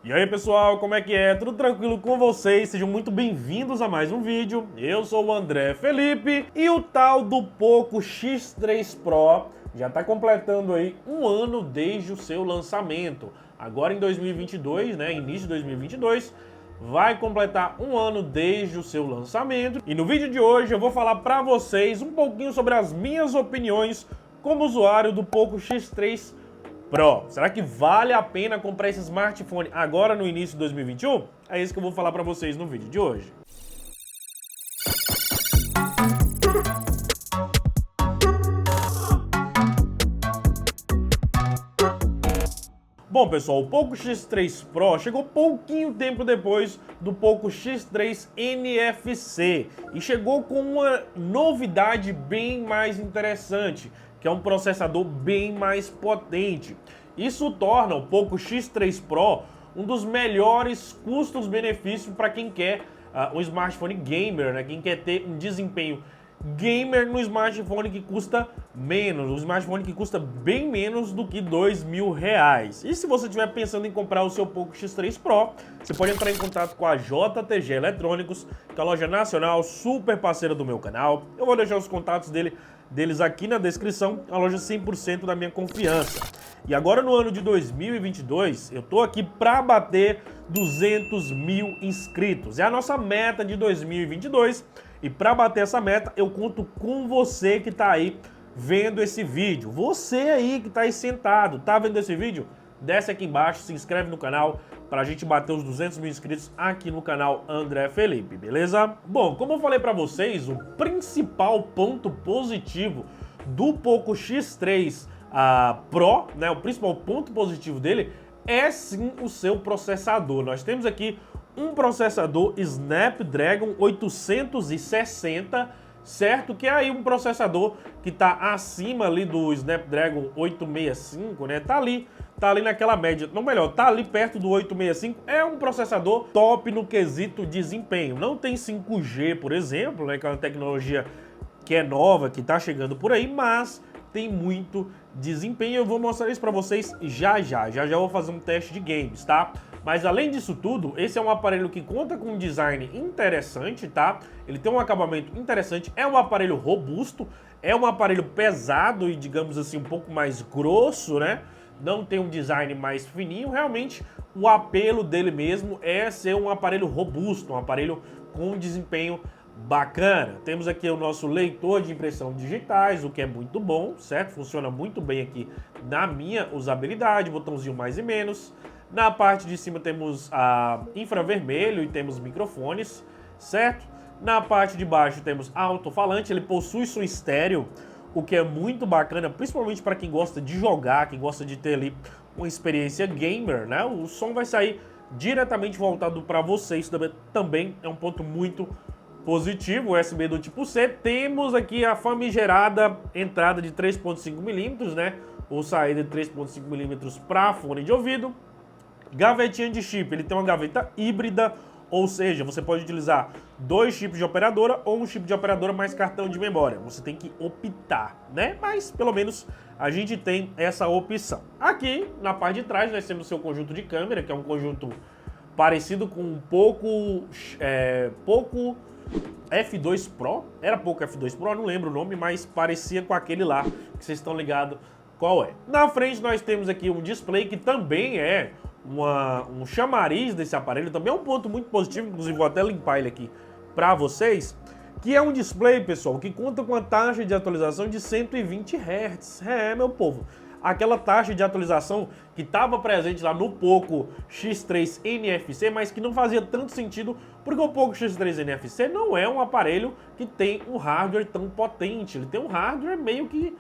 E aí pessoal, como é que é? Tudo tranquilo com vocês? Sejam muito bem-vindos a mais um vídeo. Eu sou o André Felipe e o tal do Poco X3 Pro já está completando aí um ano desde o seu lançamento. Agora em 2022, né, início de 2022, vai completar um ano desde o seu lançamento. E no vídeo de hoje eu vou falar para vocês um pouquinho sobre as minhas opiniões como usuário do Poco X3 Pro. Será que vale a pena comprar esse smartphone agora no início de 2021? É isso que eu vou falar para vocês no vídeo de hoje. Bom pessoal, o Poco X3 Pro chegou pouquinho tempo depois do Poco X3 NFC e chegou com uma novidade bem mais interessante, que é um processador bem mais potente. Isso torna o Poco X3 Pro um dos melhores custos-benefícios para quem quer um smartphone gamer, né? Quem quer ter um desempenho gamer no smartphone que custa menos, um smartphone que custa bem menos do que R$2.000. E se você estiver pensando em comprar o seu Poco X3 Pro, você pode entrar em contato com a JTG Eletrônicos, que é a loja nacional super parceira do meu canal. Eu vou deixar os contatos deles aqui na descrição, a loja 100% da minha confiança. E agora no ano de 2022, eu tô aqui para bater 200 mil inscritos. É a nossa meta de 2022. E para bater essa meta, eu conto com você que está aí vendo esse vídeo. Você aí que está aí sentado, tá vendo esse vídeo? Desce aqui embaixo, se inscreve no canal para a gente bater os 200 mil inscritos aqui no canal André Felipe, beleza? Bom, como eu falei para vocês, o principal ponto positivo do Poco X3 Pro, né, o principal ponto positivo dele é sim o seu processador. Nós temos aqui um processador Snapdragon 860, certo? Que é aí um processador que está acima ali do Snapdragon 865, né? Tá ali naquela média, não melhor, tá ali perto do 865. É um processador top no quesito desempenho. Não tem 5G, por exemplo, né? Que é uma tecnologia que é nova, que está chegando por aí, mas tem muito desempenho. Eu vou mostrar isso para vocês já vou fazer um teste de games, tá? Mas além disso tudo, esse é um aparelho que conta com um design interessante, tá? Ele tem um acabamento interessante, é um aparelho robusto, é um aparelho pesado e, digamos assim, um pouco mais grosso, né? Não tem um design mais fininho, realmente o apelo dele mesmo é ser um aparelho robusto, um aparelho com um desempenho bacana. Temos aqui o nosso leitor de impressão digitais, o que é muito bom, certo? Funciona muito bem aqui na minha usabilidade, botãozinho mais e menos. Na parte de cima temos infravermelho e temos microfones, certo? Na parte de baixo temos alto-falante, ele possui som estéreo, o que é muito bacana, principalmente para quem gosta de jogar, quem gosta de ter ali uma experiência gamer, né? O som vai sair diretamente voltado para você, isso também é um ponto muito positivo. USB do tipo C. Temos aqui a famigerada entrada de 3.5mm, né? Ou saída de 3.5mm para fone de ouvido. Gavetinha de chip, ele tem uma gaveta híbrida, ou seja, você pode utilizar dois chips de operadora ou um chip de operadora mais cartão de memória. Você tem que optar, né? Mas pelo menos a gente tem essa opção. Aqui na parte de trás nós temos o seu conjunto de câmera, que é um conjunto parecido com um Poco F2 Pro. Era Poco F2 Pro, não lembro o nome, mas parecia com aquele lá que vocês estão ligados qual é. Na frente nós temos aqui um display que também é um chamariz desse aparelho, também é um ponto muito positivo, inclusive vou até limpar ele aqui para vocês, que é um display, pessoal, que conta com a taxa de atualização de 120 Hz. É, meu povo, aquela taxa de atualização que estava presente lá no Poco X3 NFC, mas que não fazia tanto sentido, porque o Poco X3 NFC não é um aparelho que tem um hardware tão potente, ele tem um hardware meio que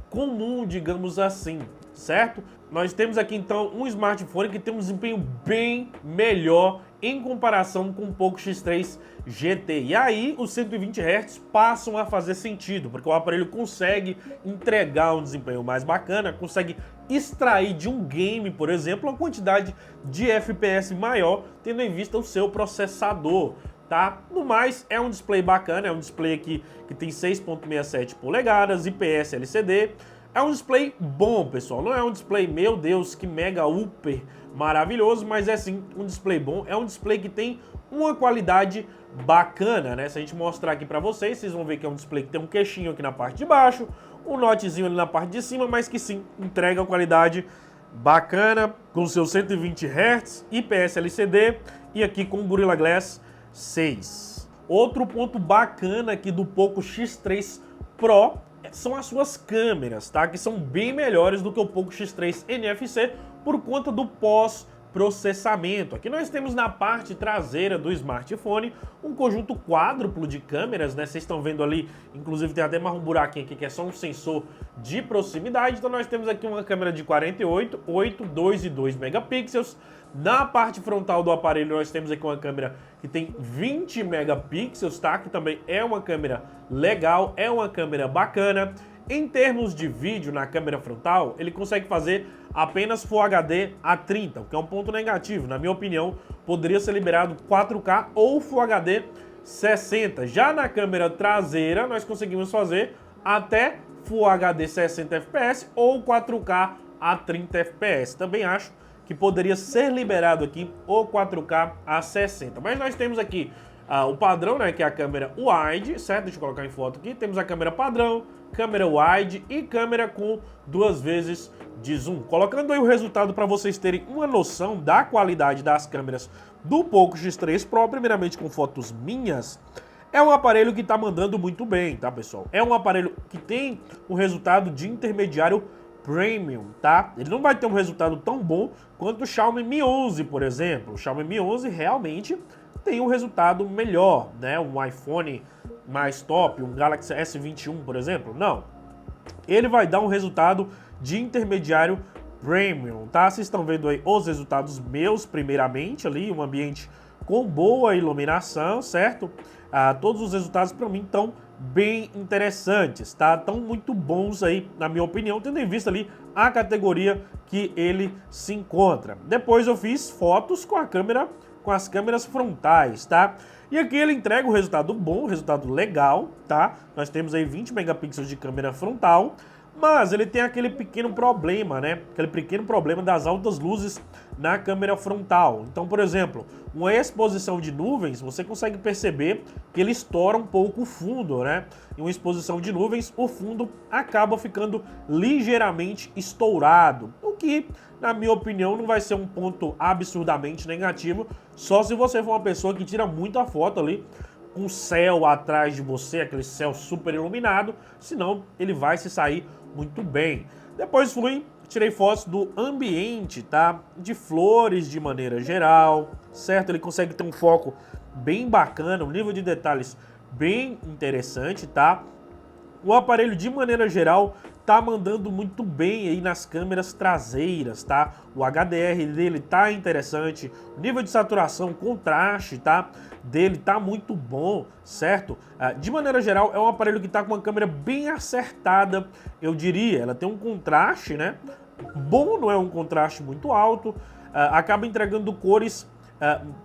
comum, digamos assim, certo? Nós temos aqui então um smartphone que tem um desempenho bem melhor em comparação com o Poco X3 GT. E aí os 120 Hz passam a fazer sentido, porque o aparelho consegue entregar um desempenho mais bacana, consegue extrair de um game, por exemplo, uma quantidade de FPS maior, tendo em vista o seu processador. Tá? No mais, é um display bacana, é um display aqui que tem 6.67 polegadas, IPS LCD, É um display bom, pessoal. Não é um display, meu Deus, que mega super maravilhoso, mas é sim um display bom. É um display que tem uma qualidade bacana, né? Se a gente mostrar aqui pra vocês, vocês vão ver que é um display que tem um queixinho aqui na parte de baixo, um notezinho ali na parte de cima, mas que sim, entrega qualidade bacana, com seus 120 Hz, IPS LCD e aqui com Gorilla Glass 6. Outro ponto bacana aqui do Poco X3 Pro são as suas câmeras, tá? Que são bem melhores do que o Poco X3 NFC por conta do pós-processamento. Aqui nós temos na parte traseira do smartphone um conjunto quádruplo de câmeras, né? Vocês estão vendo ali, inclusive tem até mais um buraquinho aqui que é só um sensor de proximidade. Então nós temos aqui uma câmera de 48, 8, 2 e 2 megapixels. Na parte frontal do aparelho nós temos aqui uma câmera que tem 20 megapixels, tá? Que também é uma câmera legal, é uma câmera bacana. Em termos de vídeo na câmera frontal, ele consegue fazer apenas Full HD a 30, o que é um ponto negativo. Na minha opinião, poderia ser liberado 4K ou Full HD 60. Já na câmera traseira, nós conseguimos fazer até Full HD 60 fps ou 4K a 30 fps. Também acho que poderia ser liberado aqui o 4K a 60. Mas nós temos aqui o padrão, né, que é a câmera wide, certo? Deixa eu colocar em foto aqui. Temos a câmera padrão, câmera wide e câmera com 2 vezes de zoom. Colocando aí o resultado para vocês terem uma noção da qualidade das câmeras do Poco X3 Pro, primeiramente com fotos minhas, é um aparelho que está mandando muito bem, tá, pessoal? É um aparelho que tem um resultado de intermediário Premium, tá? Ele não vai ter um resultado tão bom quanto o Xiaomi Mi 11, por exemplo. O Xiaomi Mi 11 realmente tem um resultado melhor, né? Um iPhone mais top, um Galaxy S21, por exemplo. Não. Ele vai dar um resultado de intermediário Premium, tá? Vocês estão vendo aí os resultados meus, primeiramente, ali, um ambiente com boa iluminação, certo? Todos os resultados para mim estão bem interessantes, tá? Estão muito bons aí, na minha opinião, tendo em vista ali a categoria que ele se encontra. Depois eu fiz fotos com as câmeras frontais, tá? E aqui ele entrega um resultado bom, um resultado legal, tá? Nós temos aí 20 megapixels de câmera frontal, mas ele tem aquele pequeno problema, né? Aquele pequeno problema das altas luzes na câmera frontal. Então, por exemplo, uma exposição de nuvens, você consegue perceber que ele estoura um pouco o fundo, né? Em uma exposição de nuvens, o fundo acaba ficando ligeiramente estourado, o que, na minha opinião, não vai ser um ponto absurdamente negativo, só se você for uma pessoa que tira muita foto ali com o céu atrás de você, aquele céu super iluminado, senão ele vai se sair muito bem. Depois fui, tirei fotos do ambiente, tá? De flores de maneira geral, certo? Ele consegue ter um foco bem bacana, um nível de detalhes bem interessante, tá? O aparelho, de maneira geral, tá mandando muito bem aí nas câmeras traseiras, tá? O HDR dele tá interessante, o nível de saturação, contraste, tá? Dele tá muito bom, certo? De maneira geral, é um aparelho que tá com uma câmera bem acertada, eu diria. Ela tem um contraste, né? Bom, não é um contraste muito alto, acaba entregando cores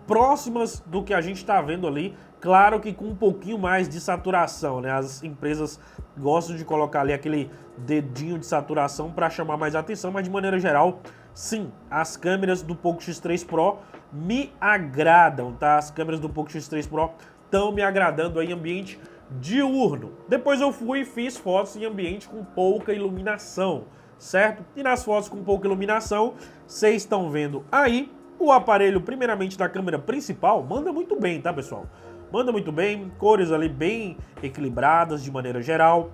próximas do que a gente tá vendo ali. Claro que com um pouquinho mais de saturação, né? As empresas gostam de colocar ali aquele dedinho de saturação para chamar mais atenção, mas de maneira geral, sim, as câmeras do Poco X3 Pro me agradam, tá? As câmeras do Poco X3 Pro estão me agradando aí em ambiente diurno. Depois eu fui e fiz fotos em ambiente com pouca iluminação, certo? E nas fotos com pouca iluminação, vocês estão vendo aí, o aparelho, primeiramente da câmera principal, manda muito bem, tá, pessoal? Manda muito bem, cores ali bem equilibradas de maneira geral.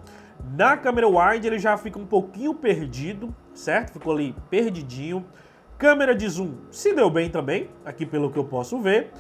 Na câmera wide ele já fica um pouquinho perdido, certo? Ficou ali perdidinho. Câmera de zoom se deu bem também, aqui pelo que eu posso ver.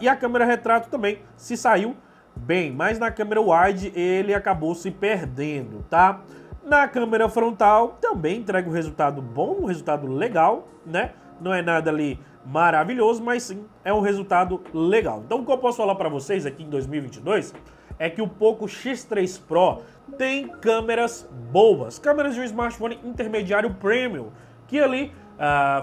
E a câmera retrato também se saiu bem, mas na câmera wide ele acabou se perdendo, tá? Na câmera frontal também entrega um resultado bom, um resultado legal, né? Não é nada ali maravilhoso, mas sim é um resultado legal. Então o que eu posso falar para vocês aqui em 2022 é que o Poco X3 Pro tem câmeras boas, câmeras de um smartphone intermediário premium, que ali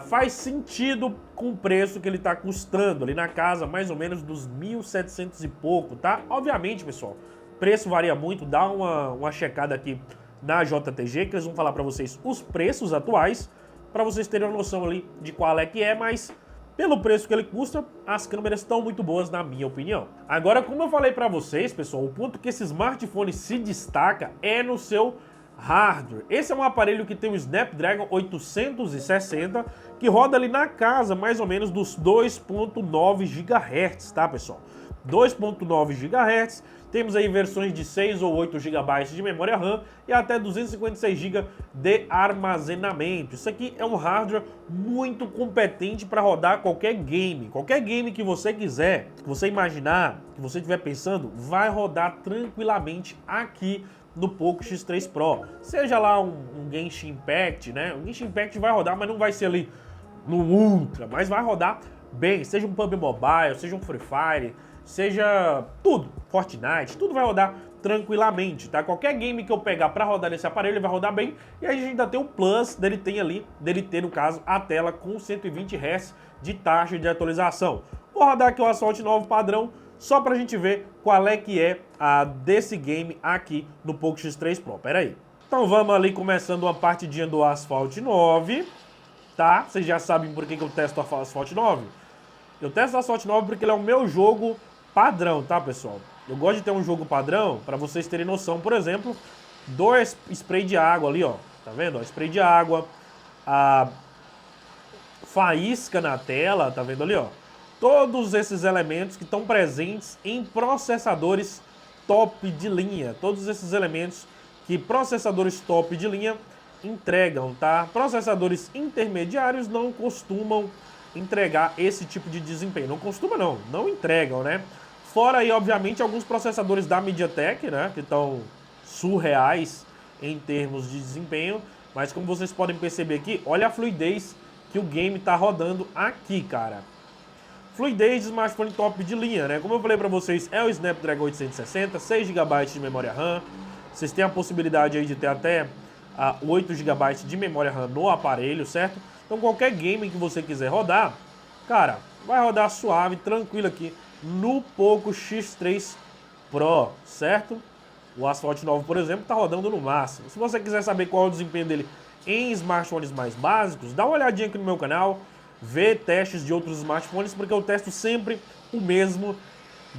faz sentido com o preço que ele está custando, ali na casa mais ou menos dos 1.700 e pouco, tá? Obviamente, pessoal, preço varia muito, dá uma checada aqui na JTG, que eles vão falar para vocês os preços atuais, para vocês terem uma noção ali de qual é que é, mas pelo preço que ele custa, as câmeras estão muito boas na minha opinião. Agora, como eu falei para vocês, pessoal, o ponto que esse smartphone se destaca é no seu hardware. Esse é um aparelho que tem o Snapdragon 860, que roda ali na casa mais ou menos dos 2.9 GHz, tá, pessoal? 2.9 GHz, temos aí versões de 6 ou 8 GB de memória RAM e até 256 GB de armazenamento. Isso aqui é um hardware muito competente para rodar qualquer game que você quiser, que você imaginar, que você estiver pensando, vai rodar tranquilamente aqui no Poco X3 Pro. Seja lá um Genshin Impact, né? O Genshin Impact vai rodar, mas não vai ser ali no Ultra, mas vai rodar bem. Seja um PUBG Mobile, seja um Free Fire, seja tudo, Fortnite, tudo vai rodar tranquilamente, tá? Qualquer game que eu pegar para rodar nesse aparelho, ele vai rodar bem. E aí a gente ainda tem o plus dele ter, no caso, a tela com 120 Hz de taxa de atualização. Vou rodar aqui o Asphalt 9 padrão, só pra gente ver qual é que é a desse game aqui no Poco X3 Pro. Pera aí. Então vamos ali começando uma partidinha do Asphalt 9, tá? Vocês já sabem por que eu testo o Asphalt 9? Eu testo o Asphalt 9 porque ele é o meu jogo padrão, tá, pessoal? Eu gosto de ter um jogo padrão para vocês terem noção, por exemplo, do spray de água ali, ó. Tá vendo? Ó, spray de água, a faísca na tela, tá vendo ali, ó? Todos esses elementos que estão presentes em processadores top de linha. Todos esses elementos que processadores top de linha entregam, tá? Processadores intermediários não costumam entregar esse tipo de desempenho. Não costuma não, não entregam, né? Fora aí, obviamente, alguns processadores da MediaTek, né? Que estão surreais em termos de desempenho. Mas como vocês podem perceber aqui, olha a fluidez que o game tá rodando aqui, cara. Fluidez de smartphone top de linha, né? Como eu falei pra vocês, é o Snapdragon 860, 6 GB de memória RAM. Vocês têm a possibilidade aí de ter até 8 GB de memória RAM no aparelho, certo? Então qualquer game que você quiser rodar, cara, vai rodar suave, tranquilo aqui no Poco X3 Pro, certo? O Asphalt 9, por exemplo, tá rodando no máximo. Se você quiser saber qual é o desempenho dele em smartphones mais básicos, dá uma olhadinha aqui no meu canal, vê testes de outros smartphones, porque eu testo sempre o mesmo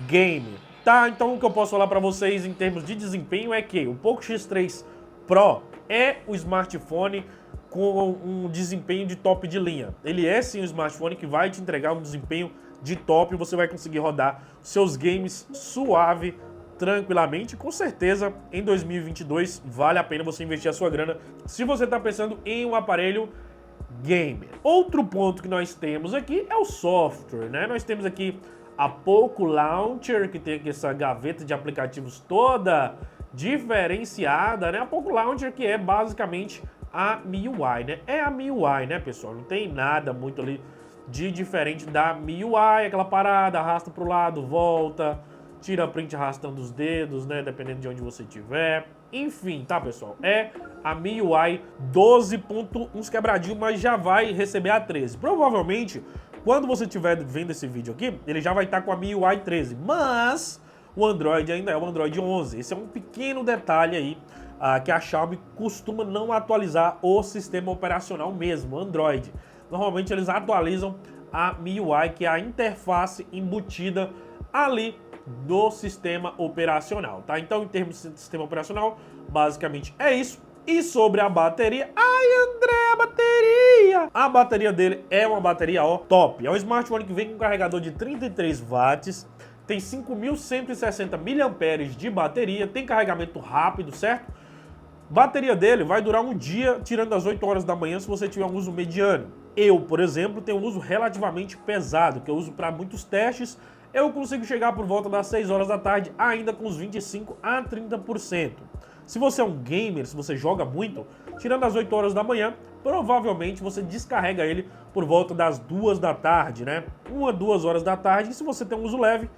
game, tá? Então o que eu posso falar para vocês em termos de desempenho é que o Poco X3 Pro é o smartphone com um desempenho de top de linha. Ele é sim um smartphone que vai te entregar um desempenho de top e você vai conseguir rodar seus games suave, tranquilamente. Com certeza, em 2022, vale a pena você investir a sua grana se você está pensando em um aparelho gamer. Outro ponto que nós temos aqui é o software, né? Nós temos aqui a Poco Launcher, que tem aqui essa gaveta de aplicativos toda diferenciada, né? A Poco Launcher, que é basicamente a MIUI, né? É a MIUI, né, pessoal? Não tem nada muito ali de diferente da MIUI, aquela parada, arrasta pro lado, volta, tira print arrastando os dedos, né? Dependendo de onde você estiver. Enfim, tá, pessoal? É a MIUI 12.1 quebradinho, mas já vai receber a 13. Provavelmente, quando você estiver vendo esse vídeo aqui, ele já vai estar com a MIUI 13. Mas o Android ainda é o Android 11. Esse é um pequeno detalhe aí que a Xiaomi costuma não atualizar o sistema operacional mesmo, Android. Normalmente eles atualizam a MIUI, que é a interface embutida ali do sistema operacional, tá? Então, em termos de sistema operacional, basicamente é isso. E sobre a bateria... Ai, André, a bateria! A bateria dele é uma bateria, ó, top. É um smartphone que vem com um carregador de 33 watts, tem 5.160 mAh de bateria, tem carregamento rápido, certo? Bateria dele vai durar um dia, tirando as 8 horas da manhã, se você tiver um uso mediano. Eu, por exemplo, tenho um uso relativamente pesado, que eu uso para muitos testes. Eu consigo chegar por volta das 6 horas da tarde, ainda com uns 25 a 30%. Se você é um gamer, se você joga muito, tirando as 8 horas da manhã, provavelmente você descarrega ele por volta das 2 da tarde, né? 1 a 2 horas da tarde. E se você tem um uso leve,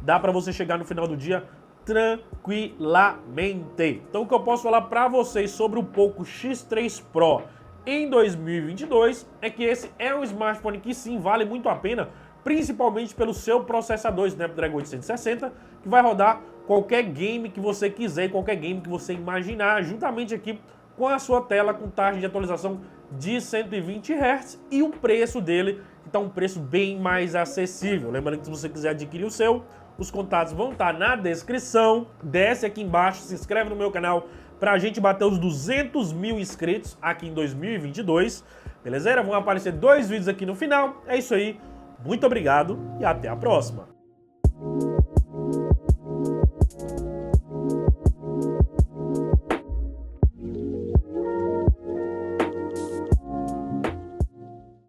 dá para você chegar no final do dia tranquilamente. Então o que eu posso falar para vocês sobre o Poco X3 Pro em 2022 é que esse é um smartphone que sim vale muito a pena, principalmente pelo seu processador Snapdragon 860, que vai rodar qualquer game que você quiser, qualquer game que você imaginar, juntamente aqui com a sua tela com taxa de atualização de 120 Hz e o preço dele está um preço bem mais acessível. Lembrando que se você quiser adquirir o seu, os contatos vão estar na descrição. Desce aqui embaixo, se inscreve no meu canal pra gente bater os 200 mil inscritos aqui em 2022. Beleza? Vão aparecer 2 vídeos aqui no final. É isso aí. Muito obrigado e até a próxima.